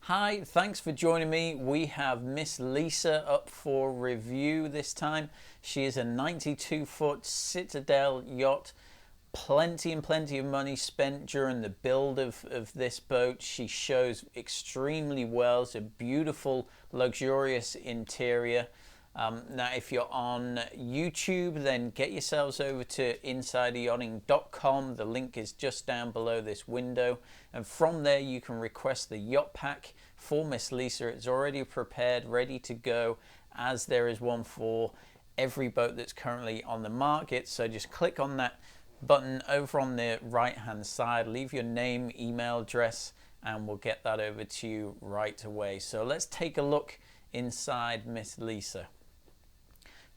Hi, thanks for joining me. We have Miss Lisa up for review this time. She is a 92-foot Citadel yacht. Plenty and plenty of money spent during the build of this boat. She shows extremely well. It's a beautiful, luxurious interior. Now, if you're on YouTube, then get yourselves over to insideryachting.com. The link is just down below this window. And from there, you can request the yacht pack for Miss Lisa. It's already prepared, ready to go, as there is one for every boat that's currently on the market. So just click on that button over on the right hand side, leave your name, email address, and we'll get that over to you right away. So let's take a look inside Miss Lisa.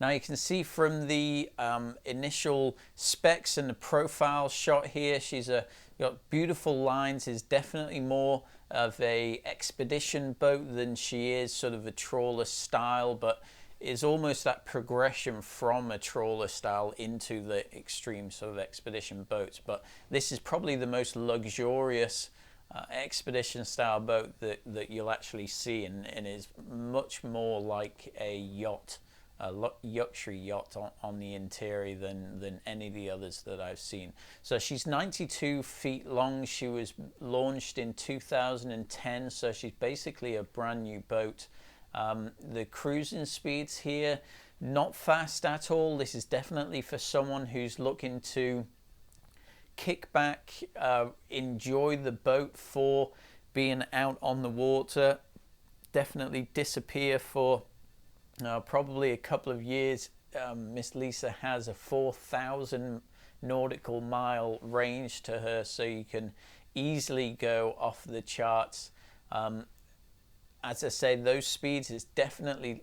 Now you can see from the initial specs and the profile shot here, she's got beautiful lines, is definitely more of a expedition boat than she is sort of a trawler style, but is almost that progression from a trawler style into the extreme sort of expedition boats. But this is probably the most luxurious expedition style boat that you'll actually see, and is much more like a yacht, a luxury yacht on the interior than any of the others that I've seen. So she's 92 feet long. She was launched in 2010, so she's basically a brand new boat. The cruising speeds here, not fast at all. This is definitely for someone who's looking to kick back, enjoy the boat for being out on the water, definitely disappear for probably a couple of years. Miss Lisa has a 4,000 nautical mile range to her, so you can easily go off the charts. As I say, those speeds is definitely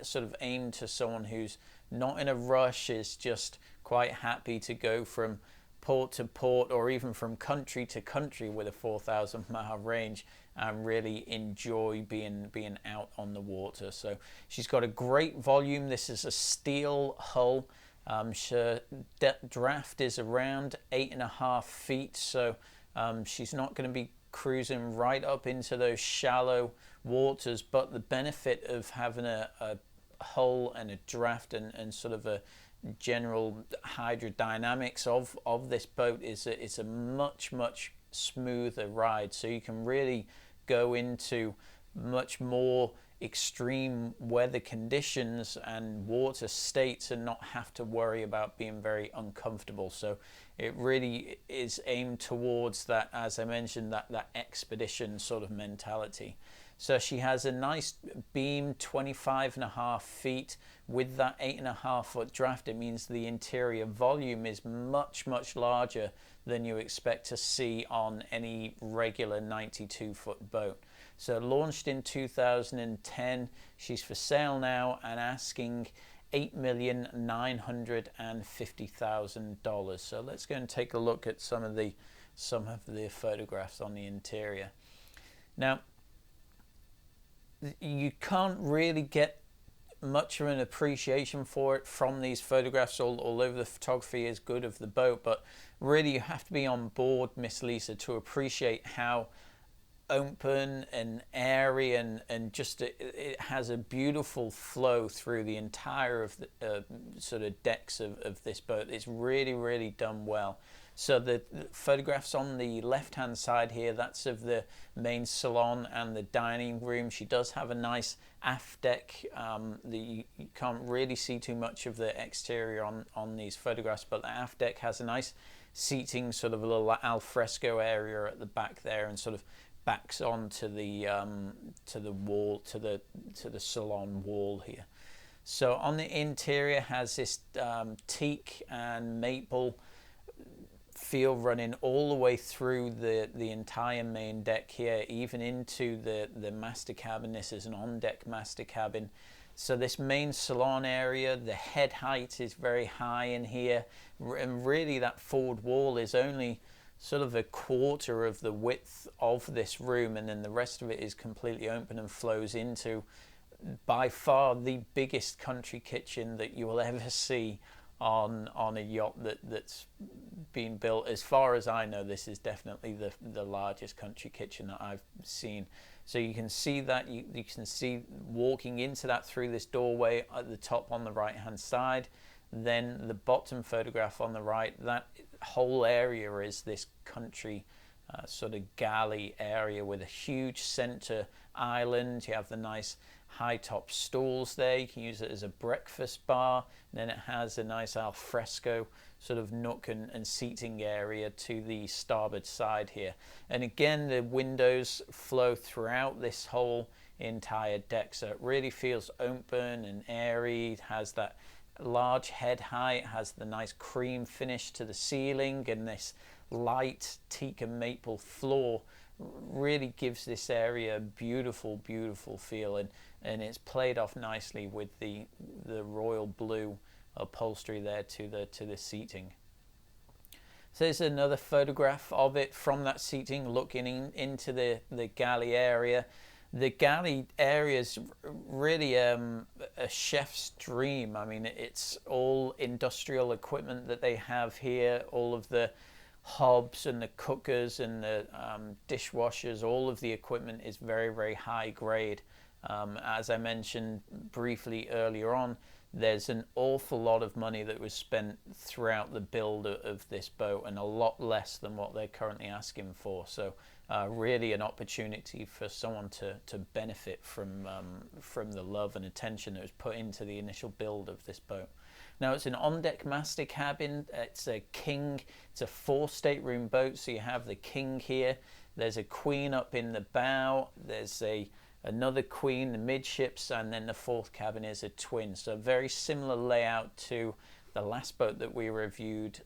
sort of aimed to someone who's not in a rush, is just quite happy to go from port to port or even from country to country with a 4,000 mile range and really enjoy being out on the water. So she's got a great volume. This is a steel hull. Draft is around 8.5 feet, so she's not going to be cruising right up into those shallow waters, but the benefit of having a hull and a draft and sort of a general hydrodynamics of this boat is it's a much smoother ride, so you can really go into much more extreme weather conditions and water states and not have to worry about being very uncomfortable. So it really is aimed towards that, as I mentioned, that expedition sort of mentality. So she has a nice beam, 25.5 feet with that 8.5 foot draft. It means the interior volume is much larger than you expect to see on any regular 92 foot boat. So launched in 2010, she's for sale now and asking $8,950,000. So let's go and take a look at some of the photographs on the interior. Now, you can't really get much of an appreciation for it from these photographs, although the photography is good of the boat, but really you have to be on board Miss Lisa to appreciate how open and airy and just it has a beautiful flow through the entire of the sort of decks of this boat. It's really done well. So the photographs on the left hand side here, that's of the main salon and the dining room. She does have a nice aft deck. You can't really see too much of the exterior on these photographs, but the aft deck has a nice seating, sort of a little alfresco area at the back there, and sort of backs onto the wall, to the salon wall here. So on the interior has this teak and maple feel running all the way through the entire main deck here, even into the master cabin. This is an on-deck master cabin. So this main salon area, the head height is very high in here, and really that forward wall is only sort of a quarter of the width of this room, and then the rest of it is completely open and flows into by far the biggest country kitchen that you will ever see on a yacht that's been built. As far as I know, this is definitely the largest country kitchen that I've seen. So you can see that, you can see walking into that through this doorway at the top on the right hand side. Then the bottom photograph on the right, that whole area is this country sort of galley area with a huge center island. You have the nice high top stools there. You can use it as a breakfast bar. And then it has a nice al fresco sort of nook and seating area to the starboard side here. And again, the windows flow throughout this whole entire deck, so it really feels open and airy. It has that large head height, has the nice cream finish to the ceiling, and this light teak and maple floor really gives this area a beautiful feel, and it's played off nicely with the royal blue upholstery there to the seating. So there's another photograph of it from that seating looking into the galley area. The galley area is really a chef's dream. I mean, it's all industrial equipment that they have here, all of the hobs and the cookers and the dishwashers, all of the equipment is very high grade. As I mentioned briefly earlier on, there's an awful lot of money that was spent throughout the build of this boat, and a lot less than what they're currently asking for. So really an opportunity for someone to benefit from the love and attention that was put into the initial build of this boat. Now, it's an on-deck master cabin. It's a king. It's a 4-stateroom boat, so you have the king here. There's a queen up in the bow. There's another queen, the midships, and then the 4th cabin is a twin. So a very similar layout to the last boat that we reviewed,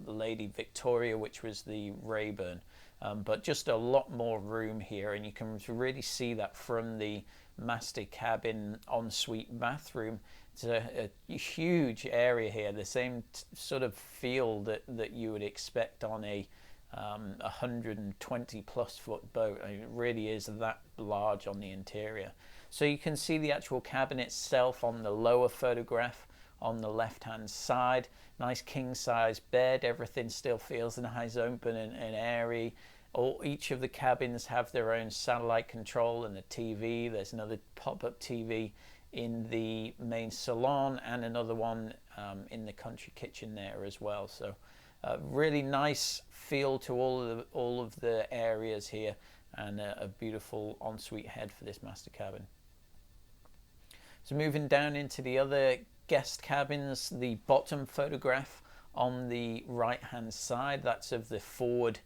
the Lady Victoria, which was the Rayburn. But just a lot more room here, and you can really see that from the master cabin ensuite bathroom. It's a huge area here, the same sort of feel that you would expect on a 120 plus foot boat. I mean, it really is that large on the interior. So you can see the actual cabin itself on the lower photograph on the left hand side. Nice king size bed. Everything still feels nice, open and airy. Each of the cabins have their own satellite control and the TV. There's another pop-up TV in the main salon and another one in the country kitchen there as well. So really nice feel to all of the areas here, and a beautiful ensuite head for this master cabin. So moving down into the other guest cabins, the bottom photograph on the right hand side, that's of the forward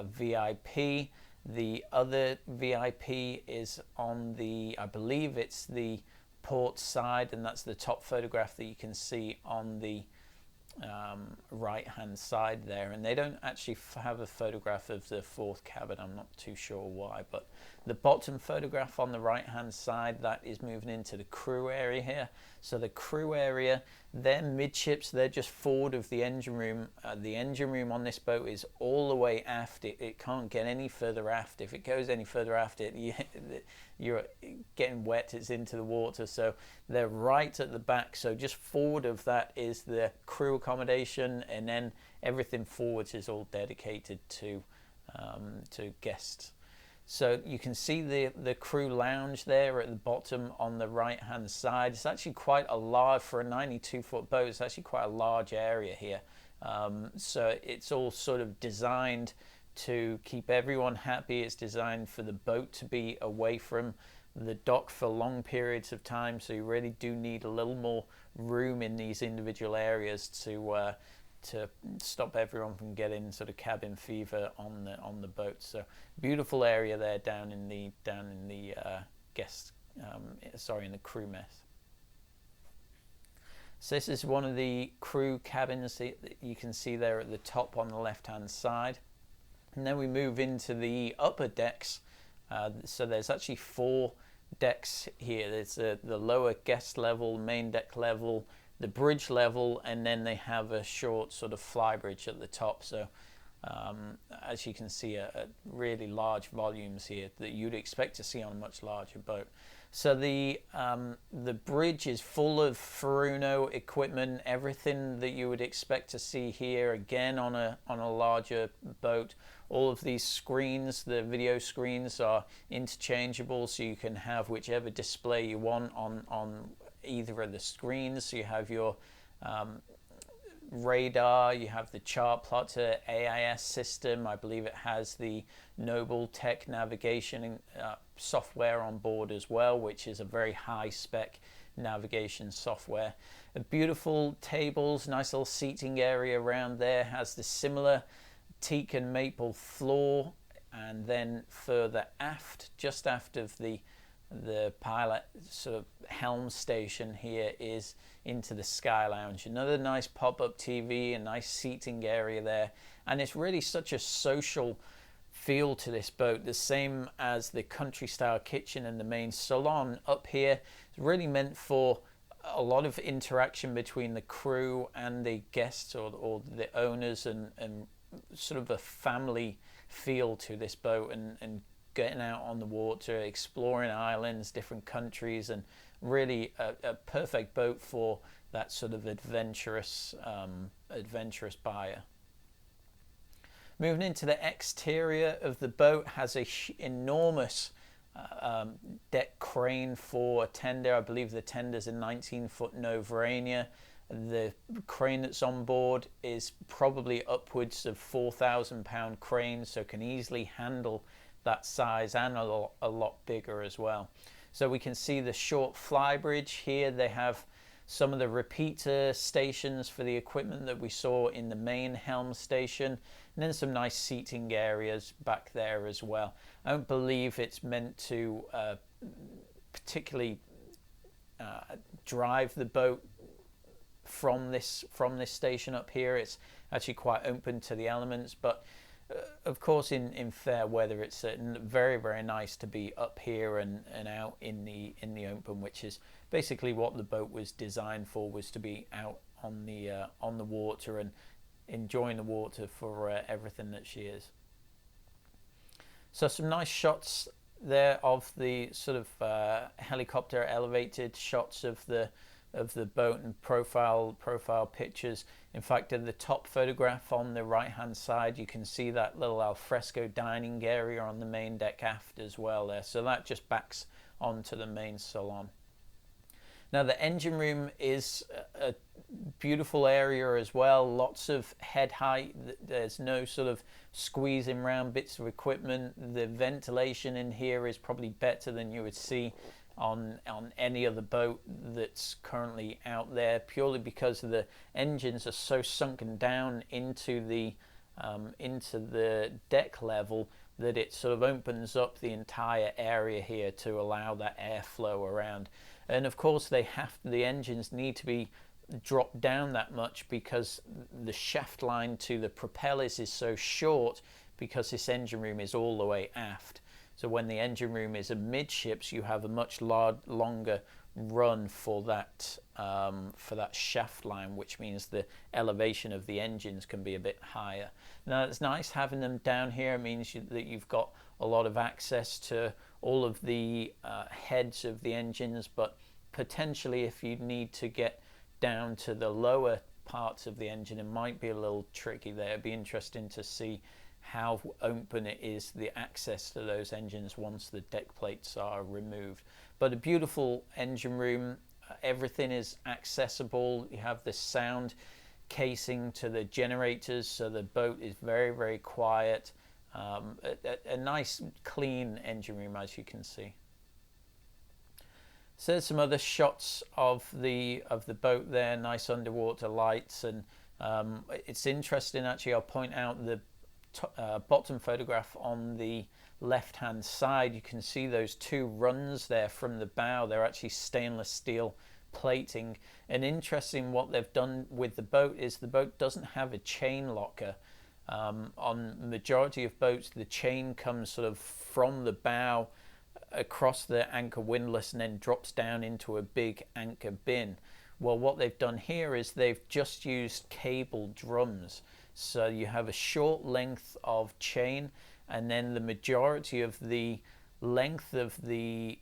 VIP. The other VIP is on the, I believe it's the port side, and that's the top photograph that you can see on the right hand side there. And they don't actually have a photograph of the 4th cabin. I'm not too sure why, but the bottom photograph on the right hand side, that is moving into the crew area here. So the crew area, they're midships, they're just forward of the engine room. The engine room on this boat is all the way aft. It can't get any further aft. If it goes any further aft, you're getting wet, it's into the water. So they're right at the back. So just forward of that is the crew accommodation, and then everything forwards is all dedicated to guests. So you can see the crew lounge there at the bottom on the right hand side. It's actually quite a large, for a 92 foot boat, it's actually quite a large area here. So it's all sort of designed to keep everyone happy. It's designed for the boat to be away from the dock for long periods of time. So you really do need a little more room in these individual areas to stop everyone from getting sort of cabin fever on the boat. So beautiful area there down in the in the crew mess. So this is one of the crew cabins that you can see there at the top on the left hand side, and then we move into the upper decks. So there's actually 4 decks here. There's the lower guest level, main deck level, the bridge level, and then they have a short sort of fly bridge at the top. So As you can see, at really large volumes here that you'd expect to see on a much larger boat. So the bridge is full of Furuno equipment, everything that you would expect to see here again on a larger boat. All of these screens, the video screens, are interchangeable, so you can have whichever display you want on either of the screens. So you have your radar, you have the chart plotter AIS system. I believe it has the Noble Tech navigation software on board as well, which is a very high spec navigation software. Beautiful tables, nice little seating area around there, has the similar teak and maple floor, and then further aft, just aft of the pilot sort of helm station here, is into the Sky Lounge. Another nice pop-up TV, a nice seating area there, and it's really such a social feel to this boat, the same as the country style kitchen and the main salon up here. It's really meant for a lot of interaction between the crew and the guests or the owners, and sort of a family feel to this boat, and getting out on the water, exploring islands, different countries, and really a perfect boat for that sort of adventurous buyer. Moving into the exterior of the boat, has a enormous deck crane for a tender. I believe the tender's a 19-foot Novarania. The crane that's on board is probably upwards of 4,000 pound crane, so can easily handle that size, and a lot bigger as well. So we can see the short flybridge here. They have some of the repeater stations for the equipment that we saw in the main helm station, and then some nice seating areas back there as well. I don't believe it's meant to particularly drive the boat from this station up here. It's actually quite open to the elements, but of course in fair weather it's very, very nice to be up here and out in the open, which is basically what the boat was designed for, was to be out on the water and enjoying the water for everything that she is. So some nice shots there of the sort of helicopter elevated shots of the boat, and profile pictures. In fact, in the top photograph on the right hand side, you can see that little alfresco dining area on the main deck aft as well there. So that just backs onto the main salon. Now the engine room is a beautiful area as well, lots of head height. There's no sort of squeezing around bits of equipment. The ventilation in here is probably better than you would see on any other boat that's currently out there, purely because the engines are so sunken down into the deck level that it sort of opens up the entire area here to allow that airflow around. And of course the engines need to be dropped down that much because the shaft line to the propellers is so short, because this engine room is all the way aft. So when the engine room is amidships, you have a much longer run for that shaft line, which means the elevation of the engines can be a bit higher. Now it's nice having them down here. It means that you've got a lot of access to all of the heads of the engines, but potentially if you need to get down to the lower parts of the engine, it might be a little tricky there. It'd be interesting to see how open it is, the access to those engines, once the deck plates are removed. But a beautiful engine room, everything is accessible. You have the sound casing to the generators, so the boat is very, very quiet. A nice clean engine room, as you can see. So there's some other shots of the boat there, nice underwater lights, and it's interesting actually. I'll point out the bottom photograph on the left hand side. You can see those two runs there from the bow. They're actually stainless steel plating. And interesting, what they've done with the boat is the boat doesn't have a chain locker. On majority of boats, the chain comes sort of from the bow across the anchor windlass and then drops down into a big anchor bin. Well, what they've done here is they've just used cable drums. So you have a short length of chain, and then the majority of the length of the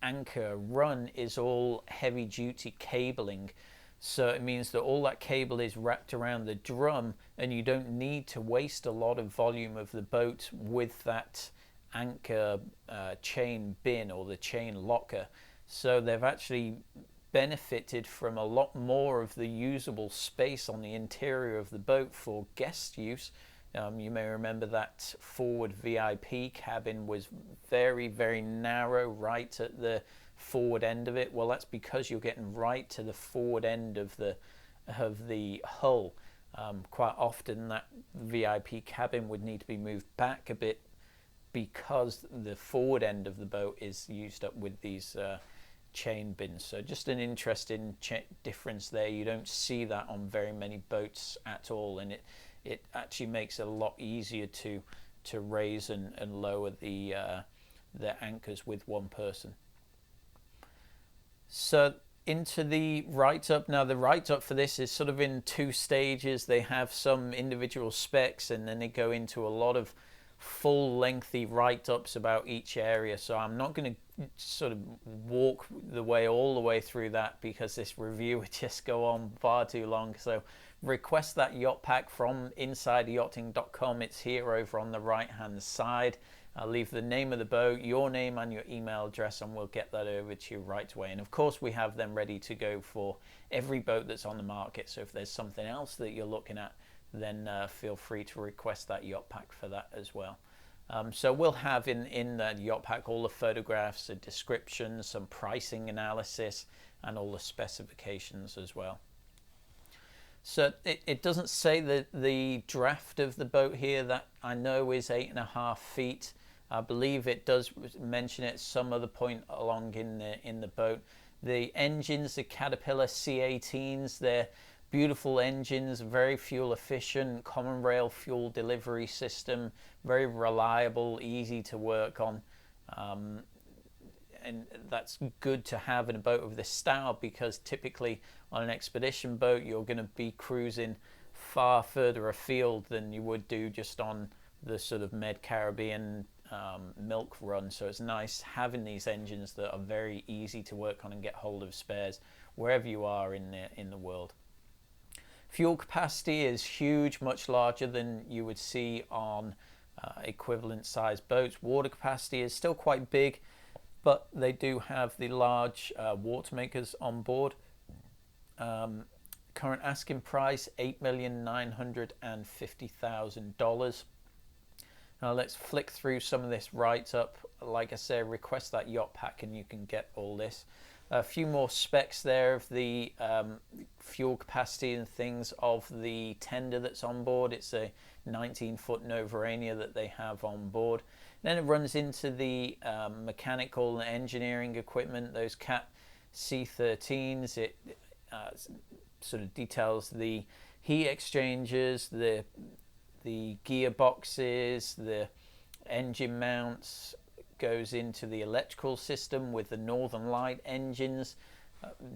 anchor run is all heavy duty cabling. So it means that all that cable is wrapped around the drum, and you don't need to waste a lot of volume of the boat with that anchor chain bin or the chain locker. So they've actually benefited from a lot more of the usable space on the interior of the boat for guest use. You may remember that forward VIP cabin was very, very narrow right at the forward end of it. Well, that's because you're getting right to the forward end of the hull. Quite often that VIP cabin would need to be moved back a bit because the forward end of the boat is used up with these chain bins. So just an interesting difference there. You don't see that on very many boats at all, and it actually makes it a lot easier to raise and lower the anchors with one person. So into the write-up. Now the write-up for this is sort of in two stages. They have some individual specs, and then they go into a lot of full lengthy write-ups about each area. So I'm not going to sort of walk all the way through that, because this review would just go on far too long. So request that yacht pack from insideyachting.com. It's here over on the right hand side. I'll leave the name of the boat, your name and your email address, and we'll get that over to you right away. And of course we have them ready to go for every boat that's on the market. So if there's something else that you're looking at, then feel free to request that yacht pack for that as well. So we'll have in the yacht pack all the photographs, a description, some pricing analysis, and all the specifications as well. So it doesn't say that the draft of the boat here, that I know is 8.5 feet. I believe it does mention it at some other point along in the boat. The engines, the Caterpillar C18s, they're beautiful engines, very fuel efficient, common rail fuel delivery system, very reliable, easy to work on. And that's good to have in a boat of this style, because typically on an expedition boat you're going to be cruising far further afield than you would do just on the sort of Med-Caribbean milk run. So it's nice having these engines that are very easy to work on and get hold of spares wherever you are in the world. Fuel capacity is huge, much larger than you would see on equivalent sized boats. Water capacity is still quite big, but they do have the large water makers on board. Current asking price $8,950,000. Now let's flick through some of this write-up. Like I said, request that yacht pack and you can get all this. A few more specs there of the fuel capacity and things of the tender that's on board. It's a 19-foot Novarania that they have on board. Then it runs into the mechanical and engineering equipment, those Cat C13s. It sort of details the heat exchangers, the gearboxes, the engine mounts, goes into the electrical system with the Northern Light engines.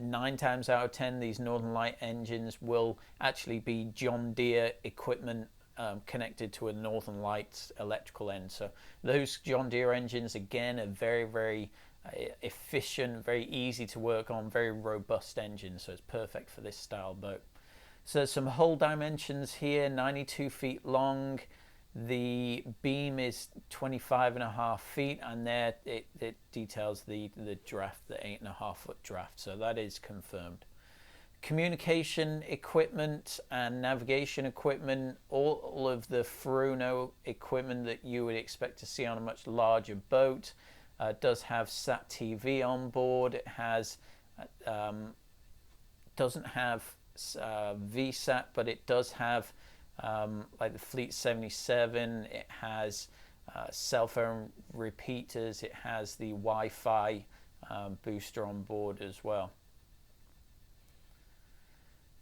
9 times out of 10 these Northern Light engines will actually be John Deere equipment connected to a Northern Lights electrical end. So those John Deere engines again are very, very efficient, very easy to work on, very robust engines, so it's perfect for this style boat. So some hull dimensions here, 92 feet long. The beam is 25.5 feet, and there it details the draft, the 8.5 foot draft, so that is confirmed. Communication equipment and navigation equipment, all of the Furuno equipment that you would expect to see on a much larger boat. Does have SAT TV on board. It has doesn't have VSAT, but it does have like the Fleet 77. It has cell phone repeaters. It has the Wi-Fi booster on board as well.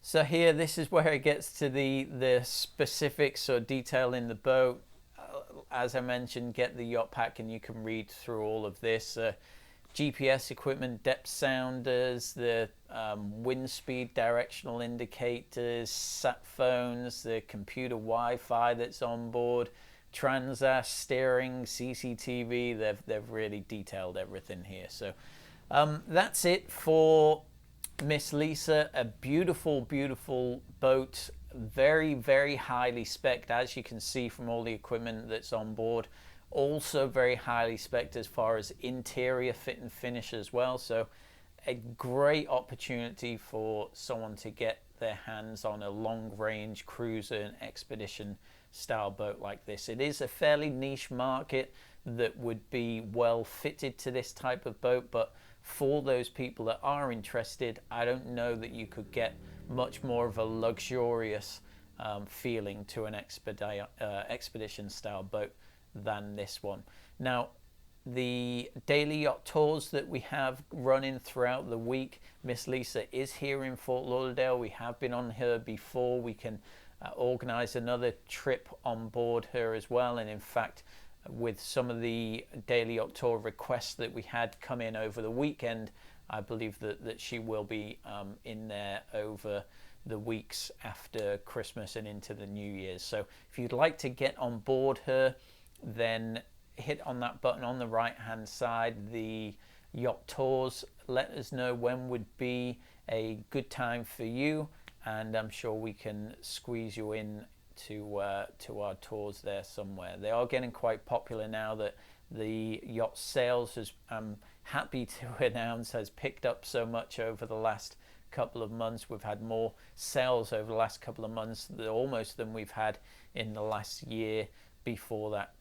So here, this is where it gets to the specifics or detail in the boat. As I mentioned, get the yacht pack and you can read through all of this. GPS equipment, depth sounders, the wind speed directional indicators, sat phones, the computer Wi-Fi that's on board, Transas, steering, CCTV. They've really detailed everything here. So that's it for Miss Lisa. A beautiful, beautiful boat. Very, very highly spec'd, as you can see from all the equipment that's on board. Also very highly spec'd as far as interior fit and finish as well. So a great opportunity for someone to get their hands on a long range cruiser and expedition style boat like this. It is a fairly niche market that would be well fitted to this type of boat, but for those people that are interested, I don't know that you could get much more of a luxurious feeling to an expedition style boat than this one. Now, the daily yacht tours that we have running throughout the week, Miss Lisa is here in Fort Lauderdale. We have been on her before. We can organize another trip on board her as well. And in fact, with some of the daily yacht tour requests that we had come in over the weekend, I believe that she will be in there over the weeks after Christmas and into the New Year's. So if you'd like to get on board her, then hit on that button on the right hand side, the yacht tours. Let us know when would be a good time for you, and I'm sure we can squeeze you in to our tours there somewhere. They are getting quite popular now that the yacht sales, as I'm happy to announce, has picked up so much over the last couple of months. We've had more sales over the last couple of months almost than we've had in the last year before that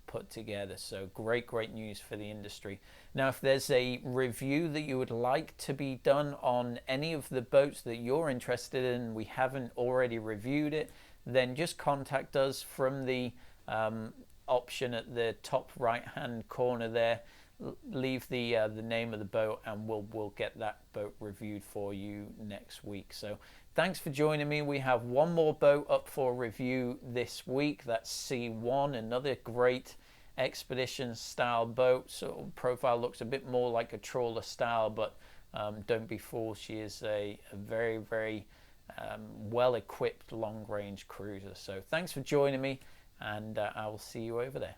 put together. So great news for the industry. Now, if there's a review that you would like to be done on any of the boats that you're interested in, we haven't already reviewed it, then just contact us from the option at the top right hand corner there. Leave the name of the boat, and we'll get that boat reviewed for you next week. So thanks for joining me. We have one more boat up for review this week. That's C1, another great expedition style boat. So profile looks a bit more like a trawler style, but don't be fooled. She is a very, very well equipped long range cruiser. So thanks for joining me, and I will see you over there.